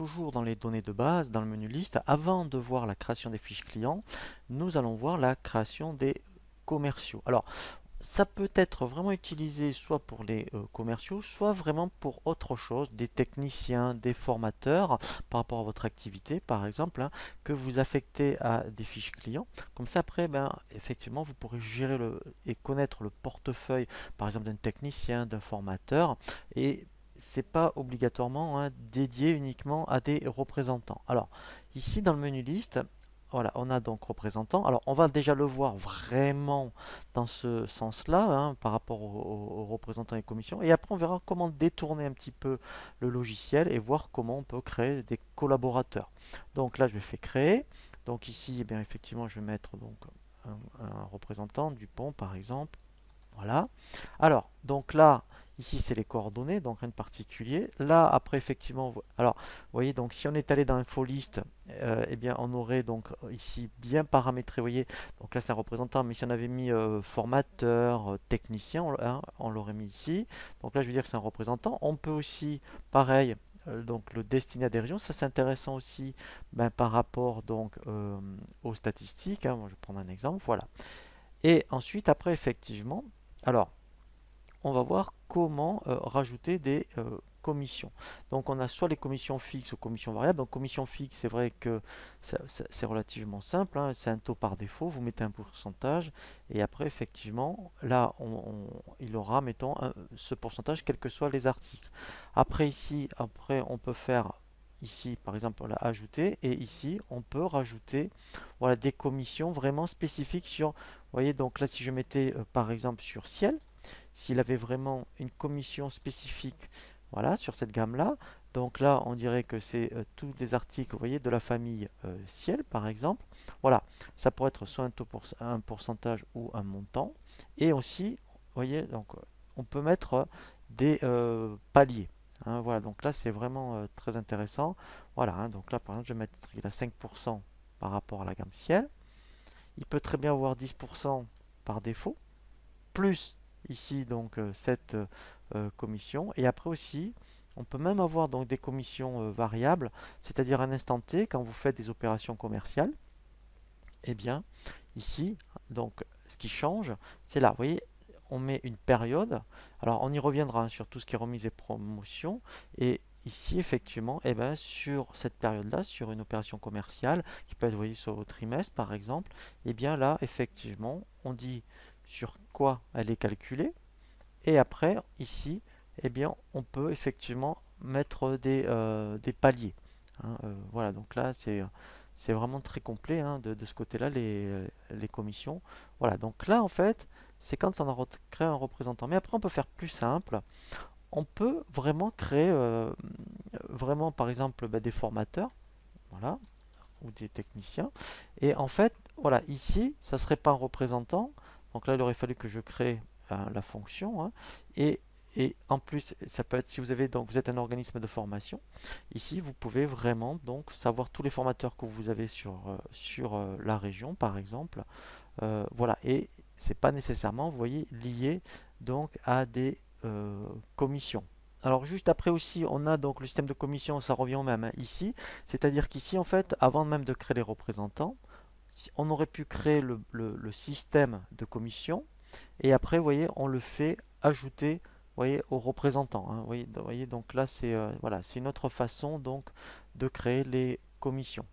toujours dans les données de base, dans le menu liste, avant de voir la création des fiches clients, nous allons voir la création des commerciaux. Alors, ça peut être vraiment utilisé soit pour les commerciaux, soit vraiment pour autre chose, des techniciens, des formateurs, par rapport à votre activité, par exemple, hein, que vous affectez à des fiches clients. Comme ça, après, ben, effectivement, vous pourrez gérer et connaître le portefeuille, par exemple, d'un technicien, d'un formateur, et c'est pas obligatoirement hein, dédié uniquement à des représentants. Alors, ici, dans le menu liste, voilà, on a donc représentant. Alors, on va déjà le voir vraiment dans ce sens-là, hein, par rapport aux représentants et commissions. Et après, on verra comment détourner un petit peu le logiciel et voir comment on peut créer des collaborateurs. Donc là, je vais faire créer. Donc ici, eh bien, effectivement, je vais mettre donc un représentant du pont, par exemple. Voilà. Alors, donc là, ici, c'est les coordonnées, donc rien de particulier. Là, après, effectivement, alors, vous voyez, donc si on est allé dans InfoList, eh bien, on aurait donc ici bien paramétré, vous voyez, donc là, c'est un représentant, mais si on avait mis formateur, technicien, on l'aurait mis ici. Donc là, je veux dire que c'est un représentant. On peut aussi, pareil, donc le destiner à des régions, ça c'est intéressant aussi ben, par rapport donc aux statistiques. Hein. Moi, je vais prendre un exemple, voilà. Et ensuite, après, effectivement, alors, on va voir comment rajouter des commissions. Donc on a soit les commissions fixes ou commissions variables. Donc commission fixe, c'est vrai que c'est relativement simple, hein, c'est un taux par défaut, vous mettez un pourcentage et après effectivement là il aura mettons ce pourcentage quels que soient les articles. Après ici, après on peut faire ici par exemple voilà, ajouter et ici on peut rajouter voilà, des commissions vraiment spécifiques sur, vous voyez donc là si je mettais par exemple sur ciel, s'il avait vraiment une commission spécifique voilà, sur cette gamme-là. Donc là, on dirait que c'est tous les articles, vous voyez, de la famille ciel, par exemple. Voilà, ça pourrait être soit un pourcentage ou un montant. Et aussi, vous voyez, donc on peut mettre des paliers. Hein, voilà, donc là, c'est vraiment très intéressant. Voilà, hein, donc là, par exemple, je vais mettre il a 5% par rapport à la gamme ciel. Il peut très bien avoir 10% par défaut plus ici donc cette commission. Et après aussi, on peut même avoir donc des commissions variables, c'est-à-dire à un instant T, quand vous faites des opérations commerciales, et bien ici, donc ce qui change, c'est là, vous voyez, on met une période. Alors on y reviendra hein, sur tout ce qui est remise et promotion. Et ici, effectivement, et ben, sur cette période-là, sur une opération commerciale, qui peut être, vous voyez, sur au trimestre par exemple, et bien là, effectivement, on dit sur quoi elle est calculée. Et après, ici, eh bien, on peut effectivement mettre des paliers. Hein, voilà, donc là, c'est vraiment très complet hein, de ce côté-là, les commissions. Voilà, donc là, en fait, c'est quand on a créé un représentant. Mais après, on peut faire plus simple. On peut vraiment créer, vraiment, par exemple, ben, des formateurs, voilà, ou des techniciens. Et en fait, voilà, ici, ça serait pas un représentant. Donc là, il aurait fallu que je crée la fonction. Hein. et, et en plus, ça peut être si vous avez donc vous êtes un organisme de formation. Ici, vous pouvez vraiment donc savoir tous les formateurs que vous avez sur la région, par exemple. Voilà, et c'est pas nécessairement, vous voyez, lié donc à des commissions. Alors juste après aussi, on a donc le système de commission, ça revient au même hein, ici, c'est-à-dire qu'ici en fait, avant même de créer les représentants, on aurait pu créer le système de commission et après, vous voyez, on le fait ajouter, vous voyez, aux représentants. Hein, vous voyez, donc là c'est voilà, c'est une autre façon donc de créer les commissions.